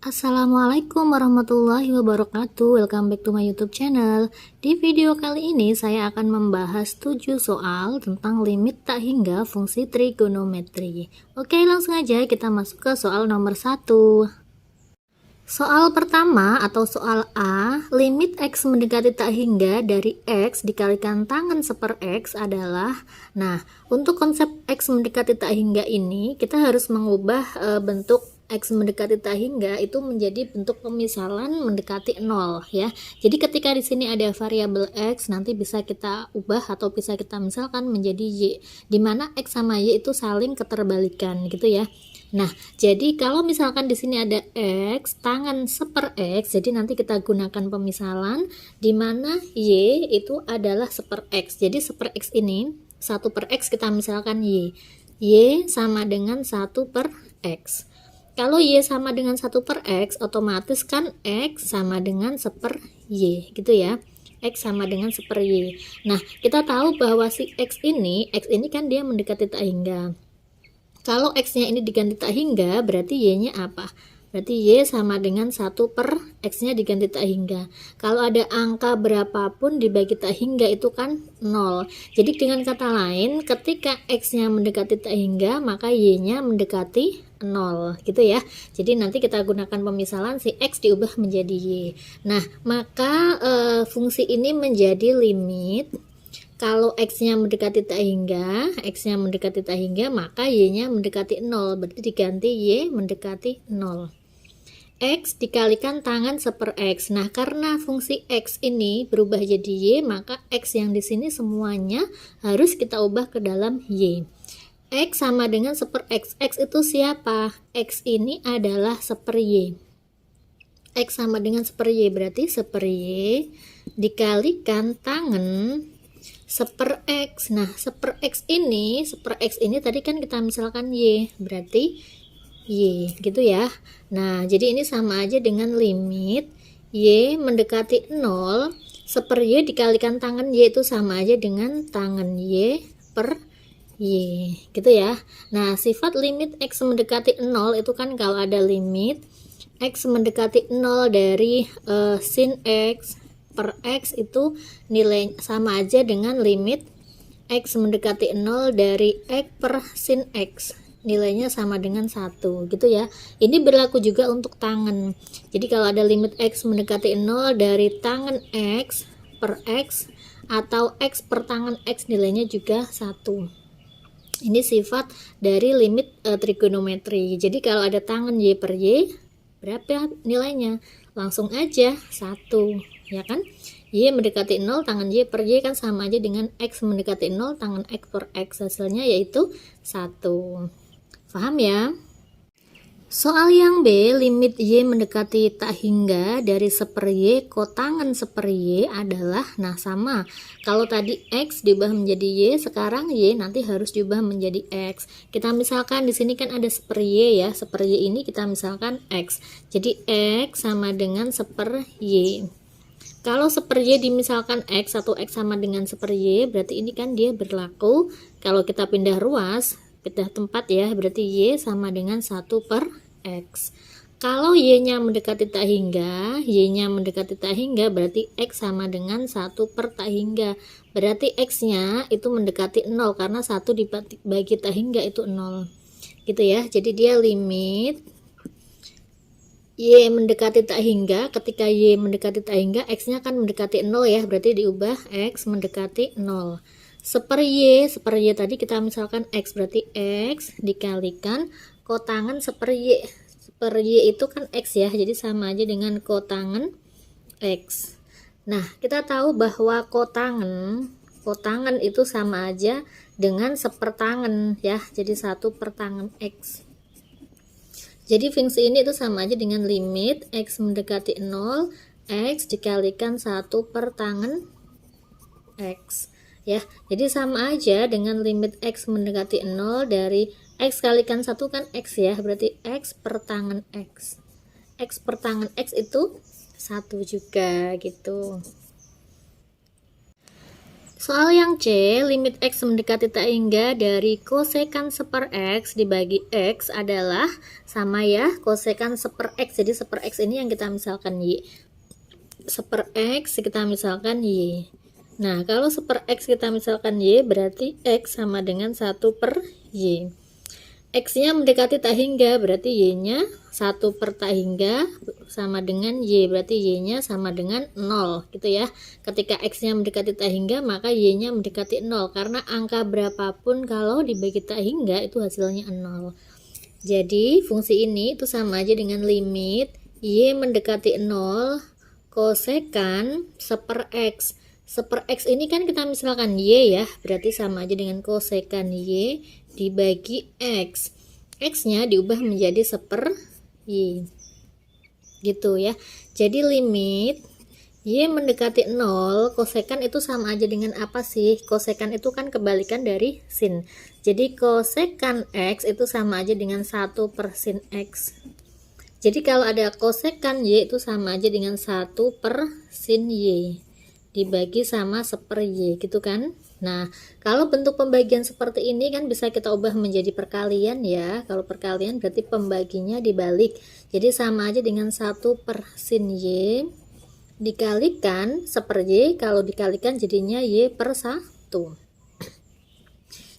Assalamualaikum warahmatullahi wabarakatuh. Welcome back to my YouTube channel. Di video kali ini saya akan membahas 7 soal tentang limit tak hingga fungsi trigonometri. Oke, langsung aja kita masuk ke soal nomor 1. Soal pertama atau soal A, limit X mendekati tak hingga dari X dikalikan tangen seper X adalah, nah untuk konsep X mendekati tak hingga ini kita harus mengubah bentuk X mendekati tak hingga itu menjadi bentuk pemisalan mendekati 0 ya. Jadi ketika di sini ada variabel X, nanti bisa kita ubah atau bisa kita misalkan menjadi Y, di mana X sama Y itu saling keterbalikan gitu ya. Nah, jadi kalau misalkan di sini ada X tangen seper X, jadi nanti kita gunakan pemisalan di mana Y itu adalah seper X. Jadi seper X ini 1 per X kita misalkan Y. Y sama dengan 1 per X. Kalau Y sama dengan 1 per X, otomatis kan X sama dengan seper Y, gitu ya. X sama dengan seper Y. Nah, kita tahu bahwa si X ini kan dia mendekati tak hingga. Kalau X-nya ini diganti tak hingga, berarti Y-nya apa? Berarti Y sama dengan 1 per X-nya diganti tak hingga. Kalau ada angka berapapun dibagi tak hingga itu kan 0. Jadi dengan kata lain, ketika X-nya mendekati tak hingga, maka Y-nya mendekati 0 gitu ya. Jadi nanti kita gunakan pemisalan si X diubah menjadi Y. Nah, maka fungsi ini menjadi limit. Kalau X-nya mendekati tak hingga, maka Y-nya mendekati 0. Berarti diganti Y mendekati 0. X dikalikan tangen seper X. Nah, karena fungsi X ini berubah jadi Y, maka X yang di sini semuanya harus kita ubah ke dalam Y. X sama dengan seper X. X itu siapa? X ini adalah seper Y. X sama dengan seper Y, berarti seper Y dikalikan tangen seper X. Nah, seper X ini tadi kan kita misalkan Y, berarti Y gitu ya. Nah, jadi ini sama aja dengan limit Y mendekati 0, seper Y dikalikan tangen Y itu sama aja dengan tangen Y per Y gitu ya. Nah, sifat limit X mendekati 0 itu kan kalau ada limit X mendekati 0 dari sin X per X itu nilai sama aja dengan limit X mendekati 0 dari X per sin X, nilainya sama dengan 1 gitu ya. Ini berlaku juga untuk tangen. Jadi kalau ada limit X mendekati 0 dari tangen X per X atau X per tangen X, nilainya juga 1. Ini sifat dari limit trigonometri. Jadi kalau ada tangen Y per Y, berapa nilainya? Langsung aja 1, ya kan? Y mendekati 0, tangen Y per Y kan sama aja dengan X mendekati 0, tangen X per X. Hasilnya yaitu 1. Paham ya? Soal yang B, limit Y mendekati tak hingga dari seper Y kotangen seper Y adalah, nah sama. Kalau tadi X diubah menjadi Y, sekarang Y nanti harus diubah menjadi X. Kita misalkan di sini kan ada seper Y ya, seper Y ini kita misalkan X. Jadi X sama dengan seper Y. Kalau seper Y dimisalkan X atau X sama dengan seper Y, berarti ini kan dia berlaku. Kalau kita pindah ruas, pindah tempat ya, berarti Y sama dengan 1 per X. Kalau Y-nya mendekati tak hingga, berarti X sama dengan 1 per tak hingga. Berarti X-nya itu mendekati 0 karena 1 dibagi tak hingga itu 0. Gitu ya. Jadi dia limit Y mendekati tak hingga. Ketika Y mendekati tak hingga, X-nya kan mendekati 0 ya, berarti diubah X mendekati 0. Seper Y tadi kita misalkan X, berarti X dikalikan kotangen seper Y. Seper Y itu kan X ya, jadi sama aja dengan kotangen X. Nah, kita tahu bahwa kotangen itu sama aja dengan sepertangen ya, jadi 1 per tangen X. Jadi fungsi ini itu sama aja dengan limit X mendekati 0, X dikalikan 1 per tangen X. Ya, jadi sama aja dengan limit X mendekati 0 dari X kalikan 1 kan X ya, berarti X per tangen X. X per tangen X itu 1 juga gitu. Soal yang C, limit X mendekati tak hingga dari kosekan seper X dibagi X adalah sama ya, kosekan seper X. Jadi seper X ini yang kita misalkan Y. Seper X kita misalkan Y. Nah, kalau seper X kita misalkan Y, berarti X sama dengan 1 per Y. X-nya mendekati tak hingga, berarti Y-nya 1 per tak hingga sama dengan Y, berarti Y-nya sama dengan 0 gitu ya. Ketika X-nya mendekati tak hingga, maka Y-nya mendekati 0, karena angka berapapun kalau dibagi tak hingga itu hasilnya 0. Jadi fungsi ini itu sama aja dengan limit Y mendekati 0 kosekan seper X. Seper X ini kan kita misalkan Y ya, berarti sama aja dengan kosekan Y dibagi X. X-nya diubah menjadi seper Y. Gitu ya. Jadi limit Y mendekati 0, kosekan itu sama aja dengan apa sih? Kosekan itu kan kebalikan dari sin. Jadi kosekan X itu sama aja dengan 1 per sin X. Jadi kalau ada kosekan Y itu sama aja dengan 1 per sin Y dibagi sama seper Y gitu kan. Nah, kalau bentuk pembagian seperti ini kan bisa kita ubah menjadi perkalian ya. Kalau perkalian berarti pembaginya dibalik. Jadi sama aja dengan 1 per sin Y dikalikan seper Y, kalau dikalikan jadinya Y per 1.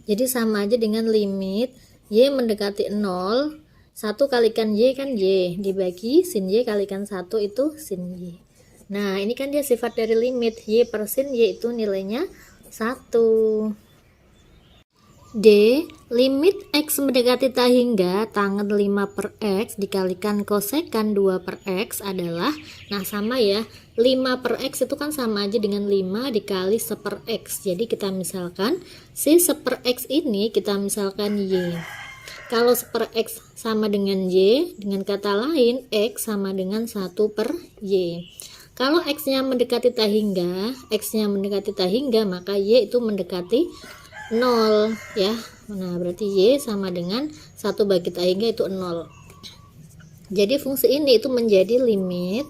Jadi sama aja dengan limit Y mendekati 0, 1 kalikan Y kan Y, dibagi sin Y kalikan 1 itu sin Y. Nah, ini kan dia sifat dari limit Y per sin Y itu nilainya 1. D. Limit X mendekati tak hingga tangen 5 per X dikalikan kosekan 2 per X adalah, nah sama ya, 5 per X itu kan sama aja dengan 5 dikali seper X. Jadi kita misalkan si seper X ini kita misalkan Y. Kalau seper X sama dengan Y, dengan kata lain X sama dengan 1 per Y. Kalau X-nya mendekati tak hingga, X-nya mendekati tak hingga, maka Y itu mendekati 0 ya. Nah, berarti Y sama dengan 1 bagi tak hingga itu 0. Jadi fungsi ini itu menjadi limit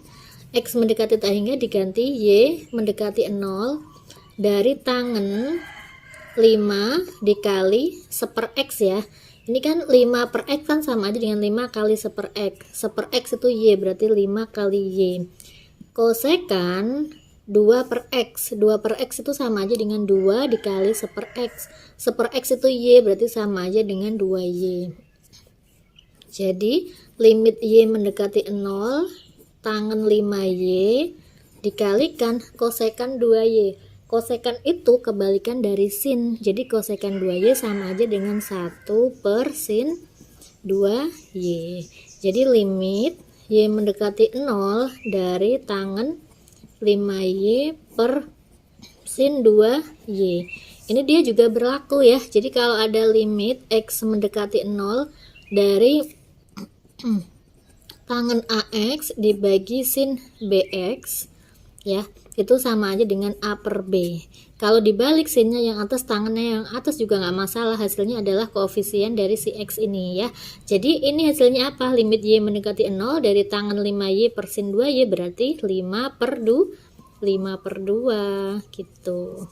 X mendekati tak hingga diganti Y mendekati 0 dari tangen 5 dikali seper X ya. Ini kan 5 per X kan sama aja dengan 5 kali seper X. Seper X itu Y, berarti 5 kali Y. Kosekan 2 per X. 2 per X itu sama aja dengan 2 dikali seper X. Seper X itu Y, berarti sama aja dengan 2Y. Jadi limit Y mendekati 0, tangen 5Y dikalikan kosekan 2Y. Kosekan itu kebalikan dari sin. Jadi kosekan 2Y sama aja dengan 1 per sin 2Y. Jadi limit Y mendekati 0 dari tangen 5Y per sin 2Y. Ini dia juga berlaku ya. Jadi kalau ada limit X mendekati 0 dari tangen AX dibagi sin BX ya, itu sama aja dengan A per B. Kalau dibalik sinnya yang atas, tangannya yang atas juga nggak masalah, hasilnya adalah koefisien dari si X ini ya. Jadi ini hasilnya apa? Limit Y mendekati 0 dari tangan 5Y per sin 2Y berarti 5 per 2 gitu.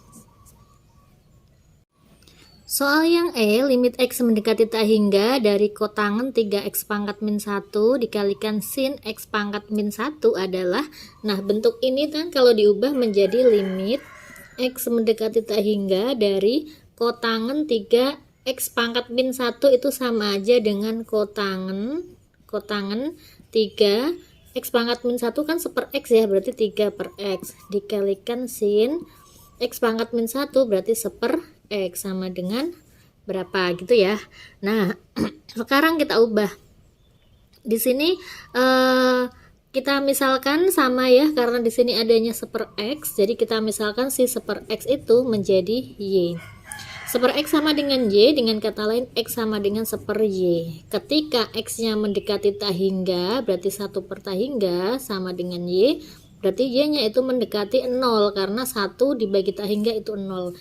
Soal yang E, limit X mendekati tak hingga dari kotangen 3X pangkat min 1 dikalikan sin X pangkat min 1 adalah, nah bentuk ini kan kalau diubah menjadi limit X mendekati tak hingga dari kotangen 3X pangkat min 1 itu sama aja dengan kotangen 3X pangkat min 1 kan seper X ya, berarti 3 per X dikalikan sin X pangkat min 1 berarti seper X sama dengan berapa gitu ya. Nah, sekarang kita ubah. Di sini kita misalkan sama ya, karena di sini adanya seper X, jadi kita misalkan si seper X itu menjadi Y. Seper X sama dengan Y, dengan kata lain X sama dengan seper Y. Ketika X-nya mendekati tak hingga, berarti 1 per tak hingga sama dengan Y, berarti Y-nya itu mendekati 0, karena 1 dibagi tak hingga itu 0.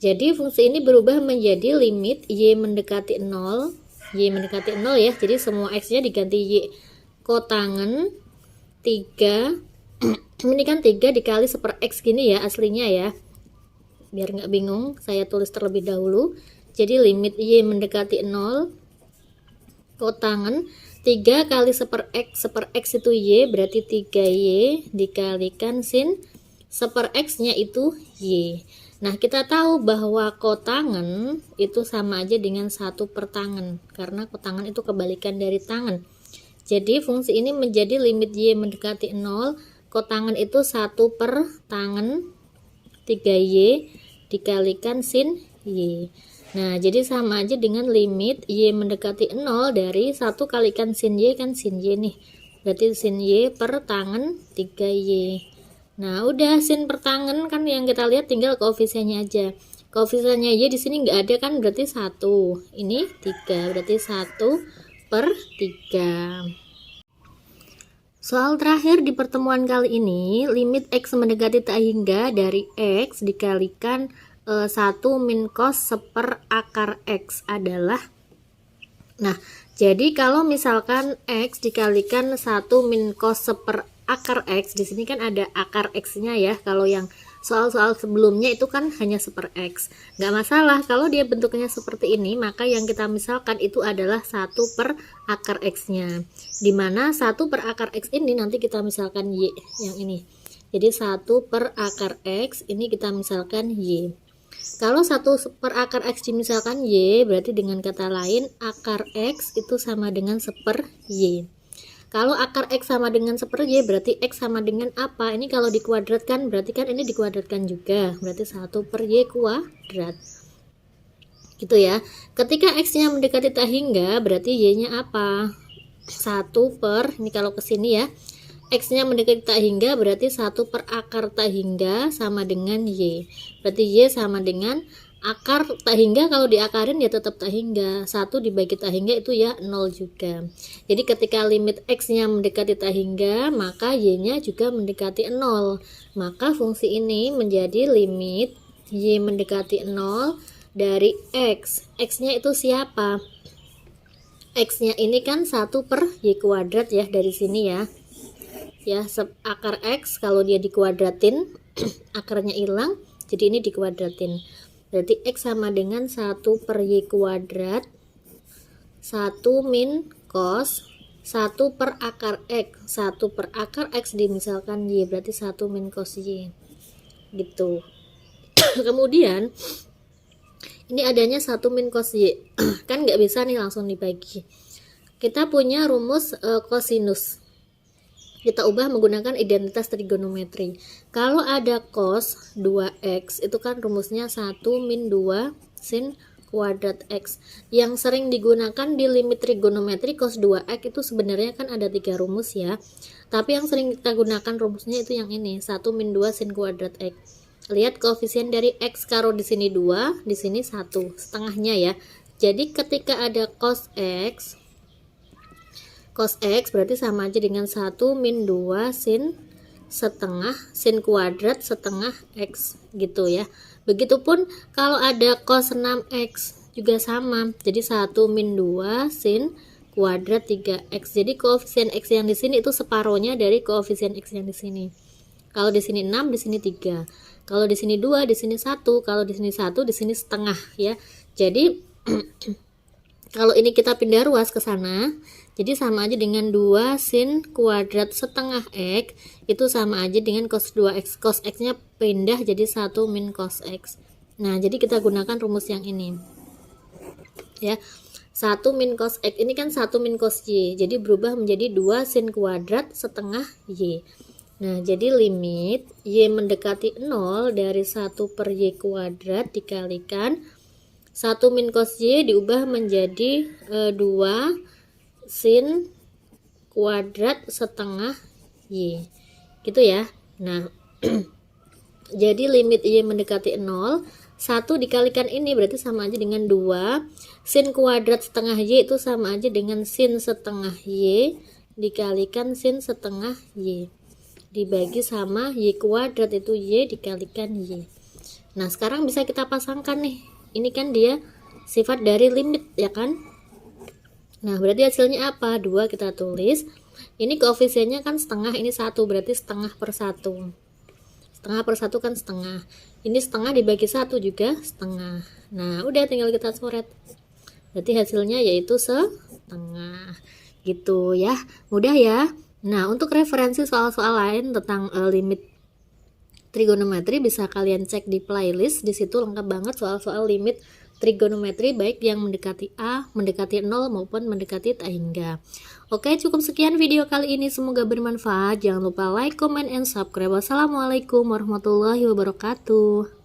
Jadi fungsi ini berubah menjadi limit Y mendekati 0, Y mendekati 0 ya. Jadi semua X-nya diganti Y. Kotangen 3, ini kan 3 dikali seper X gini ya aslinya ya. Biar nggak bingung, saya tulis terlebih dahulu. Jadi limit Y mendekati 0, kotangan 3 kali 1/x itu Y, berarti 3Y dikalikan sin 1/x nya itu Y. Nah, kita tahu bahwa kotangan itu sama aja dengan 1/tangan, karena kotangan itu kebalikan dari tangan. Jadi fungsi ini menjadi limit Y mendekati 0, kotangan itu 1/tangan 3Y dikalikan sin Y. Nah, jadi sama aja dengan limit Y mendekati 0 dari 1 kalikan sin Y, kan sin Y nih. Berarti sin Y per tangan 3Y. Nah, udah sin per tangan kan yang kita lihat tinggal koefisiennya aja. Koefisiennya Y di sini nggak ada kan, berarti 1. Ini 3, berarti 1/3. Soal terakhir di pertemuan kali ini, limit X mendekati tak hingga dari X dikalikan 1 min cos 1/akar X adalah, nah jadi kalau misalkan X dikalikan 1 min cos 1/akar X, di sini kan ada akar X nya ya. Kalau yang soal-soal sebelumnya itu kan hanya 1/x, nggak masalah. Kalau dia bentuknya seperti ini, maka yang kita misalkan itu adalah 1/akar X nya, dimana 1/akar X ini nanti kita misalkan Y yang ini. Jadi 1/akar X ini kita misalkan Y. Kalau 1/akar X dimisalkan Y, berarti dengan kata lain akar X itu sama dengan 1/Y. Kalau akar X sama dengan 1/Y, berarti X sama dengan apa? Ini kalau dikuadratkan, berarti kan ini dikuadratkan juga, berarti 1/Y kuadrat. Gitu ya. Ketika X nya mendekati tak hingga, berarti Y nya apa? 1/, ini kalau ke sini ya, X nya mendekati tak hingga, berarti 1/akar tak hingga sama dengan Y. Berarti Y sama dengan akar tak hingga, kalau diakarin ya tetap tak hingga. 1 dibagi tak hingga itu ya 0 juga. Jadi ketika limit X nya mendekati tak hingga, maka Y nya juga mendekati 0. Maka fungsi ini menjadi limit Y mendekati 0 dari X. X nya itu siapa? X nya ini kan 1/Y kuadrat ya, dari sini ya. Ya, akar X kalau dia dikuadratin akarnya hilang, jadi ini dikuadratin. Berarti X sama dengan 1/Y kuadrat 1 min cos 1/akar X. 1/akar X dimisalkan Y, berarti 1 min cos Y. Gitu. Kemudian ini adanya 1 min cos Y. Kan nggak bisa nih langsung dibagi. Kita punya rumus kosinus. Kita ubah menggunakan identitas trigonometri. Kalau ada cos 2x, itu kan rumusnya 1 min 2 sin kuadrat x. Yang sering digunakan di limit trigonometri cos 2x itu sebenarnya kan ada 3 rumus ya. Tapi yang sering kita gunakan rumusnya itu yang ini, 1 min 2 sin kuadrat x. Lihat koefisien dari x, karo di sini 2, di sini 1, setengahnya ya. Jadi ketika ada cos x berarti sama aja dengan 1 min 2 sin setengah sin kuadrat setengah x gitu ya. Begitupun kalau ada cos 6x juga sama. Jadi 1 min 2 sin kuadrat 3x. Jadi koefisien x yang di sini itu separohnya dari koefisien x yang di sini. Kalau di sini 6, di sini 3. Kalau di sini 2, di sini 1. Kalau di sini 1, di sini setengah ya. Jadi kalau ini kita pindah ruas ke sana, jadi sama aja dengan 2 sin kuadrat setengah x, itu sama aja dengan cos 2x. Cos x nya pindah jadi 1 min cos x. Nah, jadi kita gunakan rumus yang ini ya. 1 min cos x ini kan 1 min cos y, jadi berubah menjadi 2 sin kuadrat setengah y. Nah, jadi limit y mendekati 0 dari 1/y kuadrat dikalikan 1 min cos y diubah menjadi 2 sin kuadrat setengah y. Gitu ya. Nah, jadi limit y mendekati 0, 1 dikalikan ini berarti sama aja dengan 2 sin kuadrat setengah y, itu sama aja dengan sin setengah y dikalikan sin setengah y dibagi sama y kuadrat, itu y dikalikan y. Nah, sekarang bisa kita pasangkan nih. Ini kan dia sifat dari limit ya kan. Nah, berarti hasilnya apa? 2 kita tulis. Ini koefisiennya kan setengah, ini 1, berarti setengah per 1. setengah per 1 kan setengah, ini setengah dibagi 1 juga setengah. Nah udah tinggal kita coret, berarti hasilnya yaitu setengah gitu ya, mudah ya. Nah untuk referensi soal-soal lain tentang limit trigonometri bisa kalian cek di playlist, di situ lengkap banget soal-soal limit trigonometri baik yang mendekati A, mendekati 0 maupun mendekati tak hingga. Oke, cukup sekian video kali ini, semoga bermanfaat. Jangan lupa like, comment, and subscribe. Wassalamualaikum warahmatullahi wabarakatuh.